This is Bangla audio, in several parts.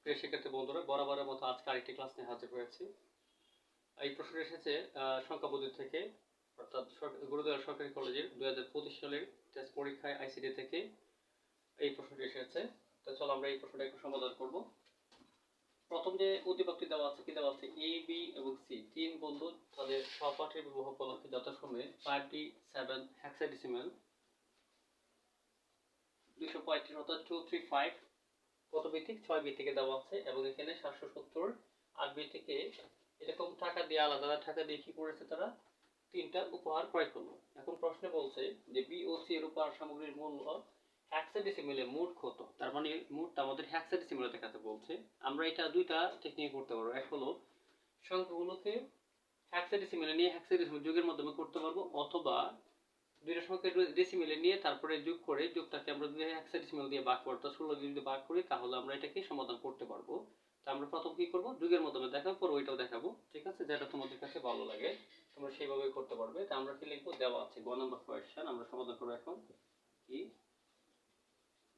প্রিয় শিক্ষার্থী বন্ধুরা, বরাবরের মতো আজকে আরেকটি ক্লাস নিয়ে হাজির হয়েছি। এই প্রশ্ন এসেছে সংখ্যা পদ্ধতি থেকে, অর্থাৎ গুরুদয়াল সরকারি কলেজের 2025 সালের টেস্ট পরীক্ষায় আইসিটি থেকে এই প্রশ্নটি এসেছে। তো চলো আমরা এই প্রশ্নটা একটু সমাধান করব। প্রথম যে উদ্দীপকটি দেওয়া আছে, কি দেওয়া আছে, এ বি এবং সি তিন বন্ধু তাদের সহপাঠীর বিবাহ উপলক্ষে যথাসময়ে 5D7 হেক্সাডেসিমাল 235 অর্থাৎ 235 কত ভিত্তিক 6 ভিত্তিকে দেওয়া আছে, এবং এখানে 770 8 ভিত্তিকে এরকম টাকা দিয়ে আলাদা টাকা দিয়ে কি করেছে, তারা তিনটা উপহার ক্রয় করলো। এখন প্রশ্নে বলছে যে বি ও সি এর উপহার সামগ্রীর মূল্য হেক্সাডেসিমেলে মোট কত। তার মানে মোটটা আমাদের হেক্সাডেসিমেলে দেখাতে বলছে। আমরা এটা দুইটা টেকনিক করতে পারবো। এক হলো সংখ্যাগুলোকে হেক্সাডেসিমেলে নিয়ে হেক্সাডেসিমেল যোগের মাধ্যমে করতে পারবো, অথবা দুইটা সংখ্যা ডেসিমেলে নিয়ে তারপরে যোগ করে যোগটাকে আমরা যদি হেক্সাডেসিমেল দিয়ে ভাগ করতে 16 দিয়ে যদি ভাগ করি, তাহলে আমরা এটাকে সমাধান করতে পারবো। তো আমরা প্রথম কি করব, যোগের মাধ্যমে দেখাবো, পর ওইটাও দেখাবো। ঠিক আছে, যেটা তোমাদের কাছে ভালো লাগে তোমরা সেইভাবে করতে পারবে। তো আমরা কি লিখবো, দেওয়া আছে গ নাম্বার কোয়েশ্চেন, আমরা সমাধান করব। এখন কি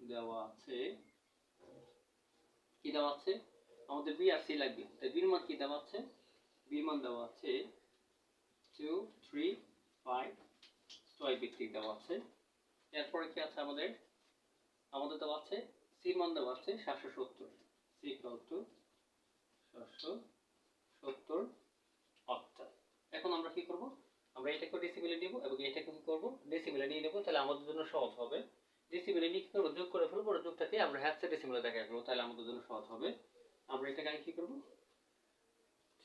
দেওয়া আছে, কি দেওয়া আছে, আমাদের বি আর সি লাগবে। তাই বির মান কি দেওয়া আছে, বির মান দেওয়া আছে 2 3 5 6 ভিত্তিক দেওয়া আছে। এরপরে কি আছে, আমাদের আমাদের দেওয়া আছে সি মান দেওয়া আছে 770, সি ইকুয়াল টু 770 অক্টাল। এখন আমরা কি করব, আমরা এটাকে ডেসিমেলে নিব এবং এটাকে কি করব, ডেসিমেলে নিয়ে নেব, তাহলে আমাদের জন্য সহজ হবে। ডেসিমেলে নিয়ে কি করব, যোগ করে ফেলবো, আর যোগটাকে আমরা হেক্সাডেসিমেলে দেখাই ফেলবো, তাহলে আমাদের জন্য সহজ হবে। আমরা এটাকে আগে কি করব,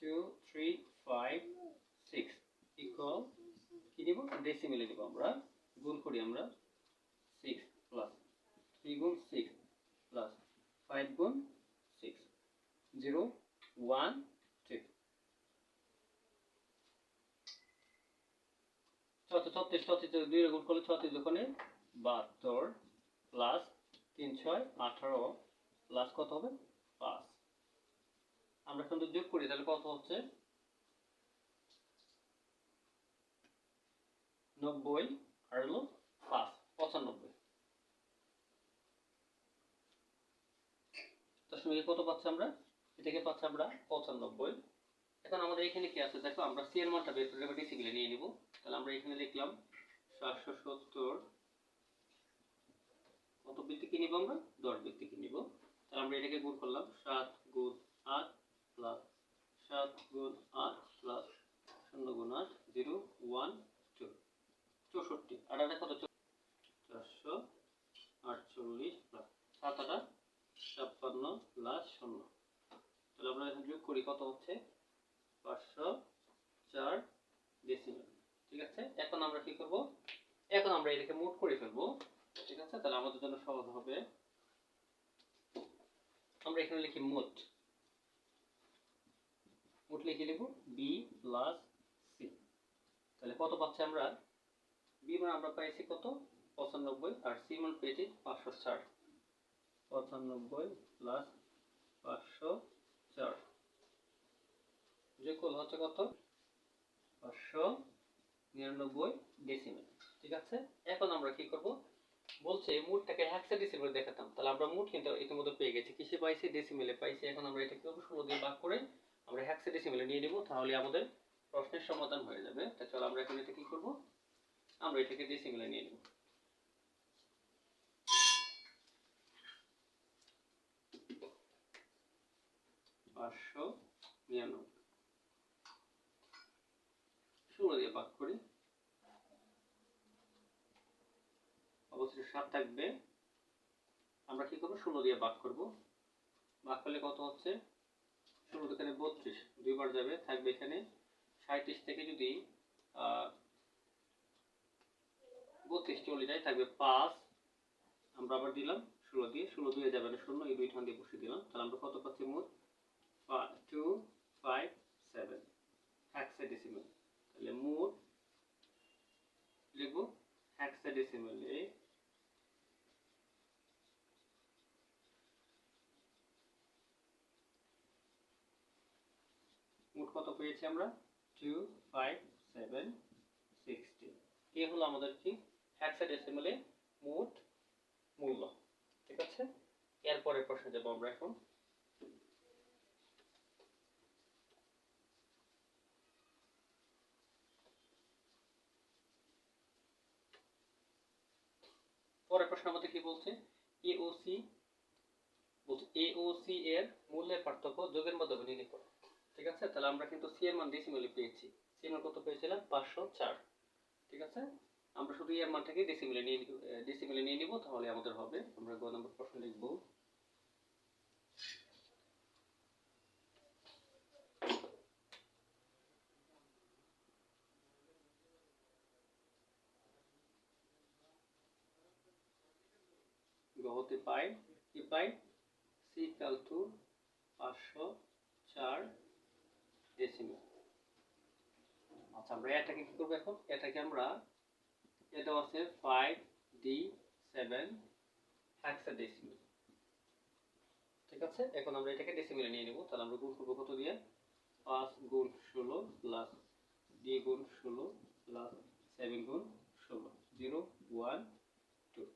2 3 5 6 ইকুয়াল কি নিব, ডেসিমেলে নিব। আমরা গুণ করি, আমরা 6 প্লাস 3 গুণ 6 প্লাস 5 গুণ 6 0 1 2 36 36 2 গুণ করলে 36 দোকানে 72 প্লাস 3 6 18 প্লাস কত হবে 5। আমরা কিন্তু যোগ করি, তাহলে কত হচ্ছে 90 আর হলো 5 95। দশমিকে কত পাচ্ছি আমরা, এটাকে পাচ্ছি আমরা 95। এখন আমাদের এখানে কি আছে দেখো, আমরা সি এর মানটা বের করে ডেসিমেলে নিয়ে নিব। তাহলে আমরা এখানে লিখলাম 770 কত ভিত্তিকে নিব, আমরা 10 ভিত্তিকে নিব। তাহলে আমরা এটাকে গুণ করলাম, 7 গুণ 8 প্লাস 7 গুণ 8 প্লাস 0 গুণ 8 0 1 2 64 আর এটা কত 448 প্লাস 7 8 56 প্লাস 0। তাহলে আমরা এখন যোগ করি, কত হচ্ছে 504 ডেসিমেল। ঠিক আছে, এখন আমরা কি করব, এখন আমরা এটাকে মোট করে ফেলবো। ঠিক আছে, তাহলে আমাদের জন্য সহজ হবে। আমরা এখানে লিখি মোট, মোট লিখে লিখব বি প্লাস সি। তাহলে কত পাচ্ছি আমরা, বি মান আমরা পাইছি কত 95 আর সি মান পেয়েছি 504। 95 প্লাস 504 যোগফল হচ্ছে কত 599 ডেসিমেল। ঠিক আছে, এখন আমরা কি করব, বলছে মোটটাকে হেক্সাডেসিমেলে দেখাতাম, তাহলে আমরা মোট কিন্তু ইতিমধ্যে পেয়ে গেছি, কিসে পাইছি, ডেসিমেলে পাইছি। এখন আমরা এটাকে 16 দিয়ে ভাগ করে আমরা হেক্সাডেসিমেলে নিয়ে নেব, তাহলে আমাদের প্রশ্নের সমাধান হয়ে যাবে। তাহলে চলো আমরা এখন এটা কি করব, আমরা এটাকে ডেসিমেলে নিয়ে নেব। 599 16 দিয়ে ভাগ করি, অবশ্যই 7 থাকবে। আমরা কি করব, 16 দিয়ে ভাগ করব, ভাগ করলে কত হচ্ছে 16 এখানে 32 দুইবার যাবে, থাকবে এখানে 37 থেকে যদি 32 চলে যায়, থাকবে 5। আমরা আবার দিলাম 16 দিয়ে, 16 দুয়ে যাবে না 0, এই দুইটা দিয়ে বসিয়ে দিলাম। তাহলে আমরা কত পাচ্ছি, মোট 257 হেক্সাডেসিমেল। তাহলে মোট লিখব হেক্সাডেসিমেলে মোট কত পেয়েছি আমরা 25760। এই হলো আমাদের কি হেক্সাডেসিমেলে মোট মূল্য। ঠিক আছে, এরপরের প্রশ্নে যাব আমরা এখন। প্রশ্ন আমাদের কি বলছে, এওসি বলছে এওসি এর মূল্যের পার্থক্য যোগের মাধ্যমে নির্ণয় করো। ঠিক আছে, তাহলে আমরা কিন্তু সি এর মান ডেসিমেলে পেয়েছি। সি এর মান কত পেয়েছিলাম? 504। ঠিক আছে, আমরা শুধু এর মানটাকে ডেসিমেলে নিয়ে নিব, তাহলে আমাদের হবে। আমরা গ নম্বর প্রশ্ন লিখব। গহতে পাই কি পাই, সি ইকুয়াল টু 504 ডেসিমেল। আচ্ছা, আমরা এটাকে কি করব এখন? এটাকে আমরা, এটা আছে 5d7 হেক্সাডেসিমেল। ঠিক আছে, এখন আমরা এটাকে ডেসিমেলে নিয়ে নিব। তাহলে আমরা গুণ করব কত দিয়ে? 5 গুণ 16 প্লাস d গুণ 16 প্লাস 7 গুণ 16, 0 1 2।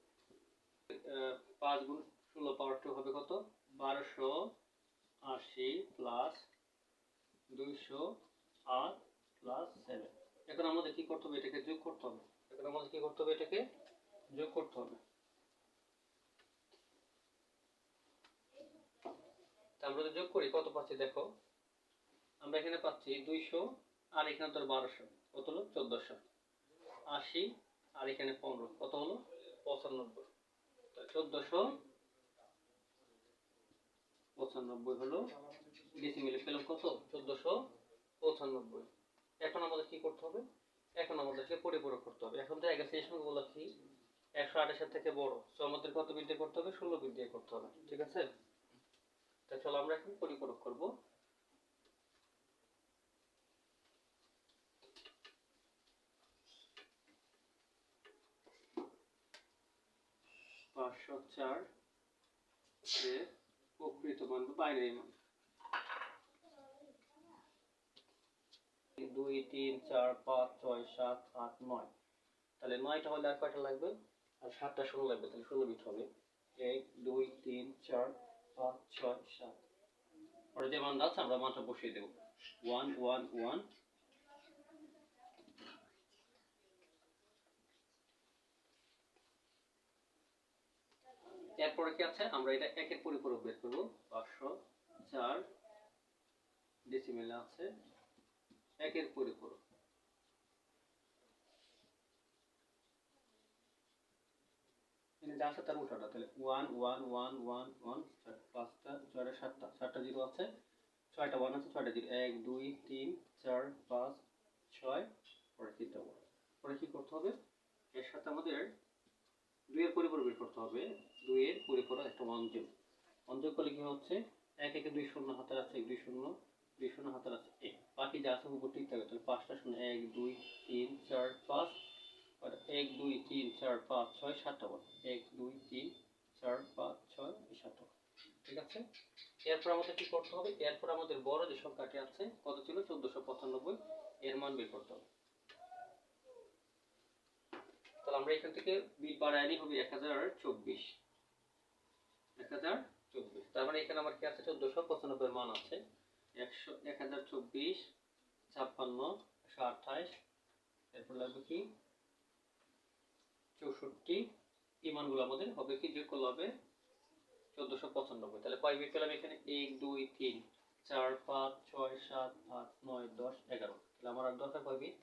5 গুণ 16 পাওয়ার 2 হবে কত? 1280 প্লাস 208 প্লাস 7। এখন আমাদের কি করতে হবে? এটাকে যোগ করতে হবে। এখন আমাদের কি করতে হবে? এটাকে যোগ করতে হবে। তা আমরা যোগ করি, কত পাচ্ছি দেখো। আমরা এখানে পাচ্ছি 200 আর এখানে তোর 1200, কত হলো? 1480 আর এখানে 15, কত হলো? 95। 1495 হলো ডেসিমেলে পেলাম কত? 1495। এখন আমাদের কি করতে হবে? এখন আমাদেরকে পরিপূরক করতে হবে। এখন দেখা গেছে এই সংখ্যাগুলো কি 128 থেকে বড়, সো আমাদের কত বৃদ্ধি করতে হবে? 16 বৃদ্ধি করতে হবে। ঠিক আছে, তা চলো আমরা এখন পরিপূরক করব। 504 এর প্রকৃত মান বা বাইনারি মান 2 3 4 5 6 7 8 9। তাহলে 9টা হলে আর কয়টা লাগবে? আর 7টা 16 লাগবে, তাহলে 16 বিট হবে। 1 2 3 4 5 6 7। পরে যে মানটা আছে আমরা মানটা বসিয়ে দেব। 1 1 1। এরপরে কি আছে? আমরা এটা একের পরিপূরক বের করব। 504 ডেসিমেলে আছে একের পরিপূরক। এখানে যা আছে তার উল্টাটা, তাহলে 1 1 1 1 1, 5টা 6টা 7টা 7টা 0 আছে, 6টা 1 আছে, 6টা 0, 1 2 3 4 5 6, পরে 3টা 1। পরে কি করতে হবে? এর সাথে আমাদের 2 এর পরিপূরক বের করতে হবে। 2 এর পরিপূরক একটা 1 যোগ। 1 যোগ করলে কি হচ্ছে? 1 একে 2 শূন্য হাতের আছে, 2 শূন্য 2 শূন্য হাতের আছে 1, বাকি যা আছে উপর ঠিক থাকবে। তাহলে 5টা শূন্য 1 2 3 4 5, 1 2 3 4 5 6 7টা 1, 1 2 3 4 5 6 7টা। ঠিক আছে, এরপর আমাদের কি করতে হবে? এরপর আমাদের বড় যে সংখ্যাটি আছে কত ছিল? 1495, এর মান বের করতে হবে। তাহলে আমরা এখান থেকে বিট বাড়াইনি হবে 1024। 1024, তার মানে এখানে আমার কি আছে? 1495 এর মান আছে। 1024 56 128, এরপর লাগবে কি 64। এই মানগুলো আমাদের হবে কি? যোগ করলে হবে 1495। তাহলে কয় বিট পেলাম এখানে? 1 2 3 4 5 6 7 8 9 10 11। তাহলে আমার আর দরকার কয় বিট?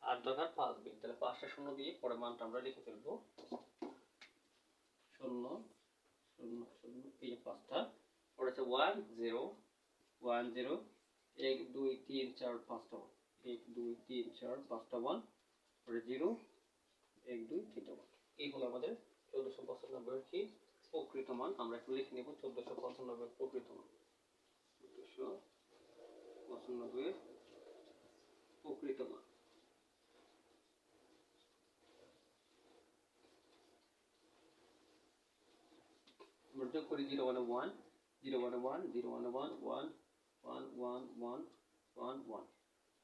আর দরকার 5 বিট। তাহলে 5টা শূন্য দিয়ে পরে মানটা আমরা লিখে ফেলবো। 0 0 0, এই যে 5টা, পরে আছে 1 0 1 0, 1 2 3 4 5টা 1, 1 2 3 4 5টা 1, পরে 0 1 2 3টা 1। এই হলো আমাদের 1495 এর কি প্রকৃত মান। আমরা একটু লিখে নেব 1495 এর প্রকৃত মান। 1495 এর প্রকৃত মান। আমরা যোগ করি 0 1 1 0 1 1 0 1 1 1 1 1 1 1 1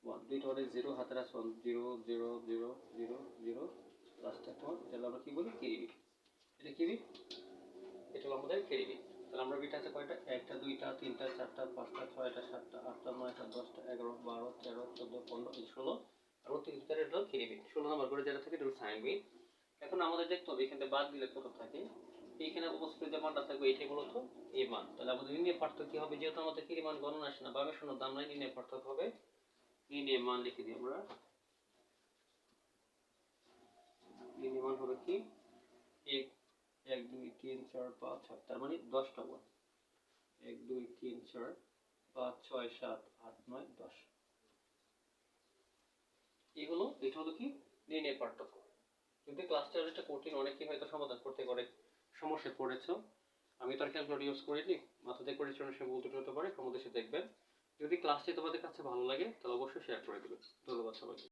1, দুইটা হলে 0 হাতের আছে 0 0 0 0 0, লাস্ট একটা 1। তাহলে আমরা কি বলি? Carry bit. এটা কি বিট? এটা হলো আমাদের ক্যারি বিট। তাহলে আমরা বিট আছে কয়টা? 1টা 2টা 3টা 4টা 5টা 6টা 7টা 8টা 9টা 10টা 11 12 13 14 15 16, আর প্রত্যেক ভিতরে এটা হলো ক্যারি বিট। 16 নাম্বার করে যেটা থাকে এটা হলো সাইন বিট। এখন আমাদের দেখতে হবে এখানে বাদ দিলে কত থাকে। এইখানে উপস্থিত যে মানটা থাকবে এটাই মূলত এই মান। তাহলে আমাদের নির্ণয় পার্থক্য কি হবে, যেহেতু আমাদের কি মান গণনা আসে না, বামে শূন্য দাম নাই, নির্ণয় পার্থক্য হবে, নির্ণয় মান লিখে দিই আমরা। নির্ণয় মান হবে কি 1 1 2 3 4 5 6, তার মানে 10টা মান। 1 2 3 4 5 6 7 8 9 10। এটা হলো কি নির্ণয় পার্থক্য। যদি ক্লাসটা এটা কঠিন, অনেকেই হয়তো সমাধান করতে অনেক সমস্যায় পড়েছো। আমি তার ক্যালকুলেটর ইউজ করিনি, মাথা দিয়ে পরিচালনা সে বলতে হতে পারে, ক্ষমতা সে দেখবেন। যদি ক্লাসটি তোমাদের কাছে ভালো লাগে তাহলে অবশ্যই শেয়ার করে দেবেন। ধন্যবাদ সবাইকে।